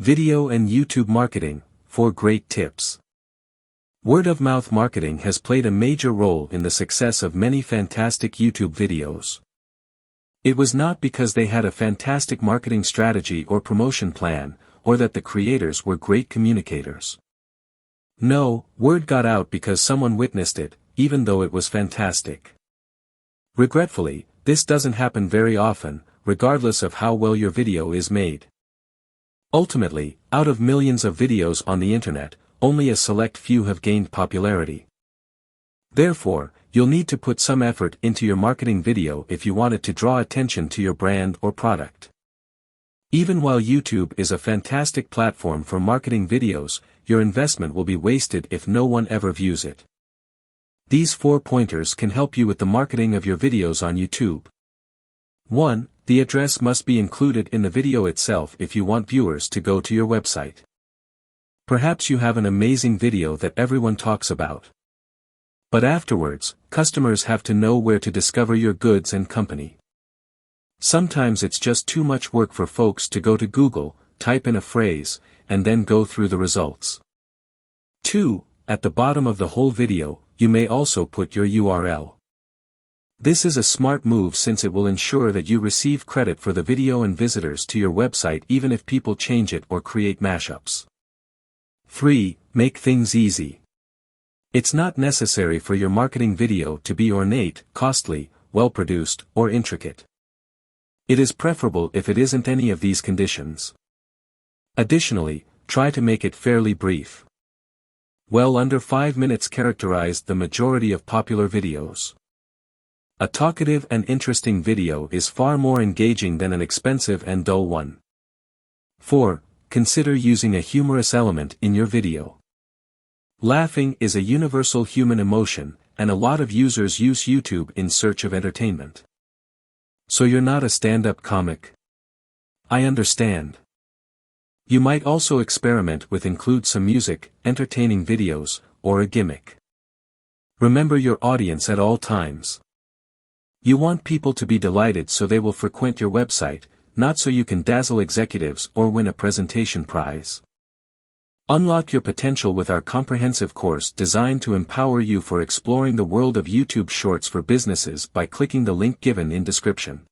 Video and YouTube marketing, 4 great tips. Word-of-mouth marketing has played a major role in the success of many fantastic YouTube videos. It was not because they had a fantastic marketing strategy or promotion plan, or that the creators were great communicators. No, word got out because someone witnessed it, even though it was fantastic. Regretfully, this doesn't happen very often, regardless of how well your video is made. Ultimately, out of millions of videos on the internet, only a select few have gained popularity. Therefore, you'll need to put some effort into your marketing video if you want it to draw attention to your brand or product. Even while YouTube is a fantastic platform for marketing videos, your investment will be wasted if no one ever views it. These 4 pointers can help you with the marketing of your videos on YouTube. 1. The address must be included in the video itself if you want viewers to go to your website. Perhaps you have an amazing video that everyone talks about. But afterwards, customers have to know where to discover your goods and company. Sometimes it's just too much work for folks to go to Google, type in a phrase, and then go through the results. 2. At the bottom of the whole video, you may also put your URL. This is a smart move since it will ensure that you receive credit for the video and visitors to your website even if people change it or create mashups. 3. Make things easy. It's not necessary for your marketing video to be ornate, costly, well-produced, or intricate. It is preferable if it isn't any of these conditions. Additionally, try to make it fairly brief. Well under 5 minutes characterized the majority of popular videos. A talkative and interesting video is far more engaging than an expensive and dull one. 4. Consider using a humorous element in your video. Laughing is a universal human emotion, and a lot of users use YouTube in search of entertainment. So you're not a stand-up comic? I understand. You might also experiment with include some music, entertaining videos, or a gimmick. Remember your audience at all times. You want people to be delighted so they will frequent your website, not so you can dazzle executives or win a presentation prize. Unlock your potential with our comprehensive course designed to empower you for exploring the world of YouTube Shorts for businesses by clicking the link given in description.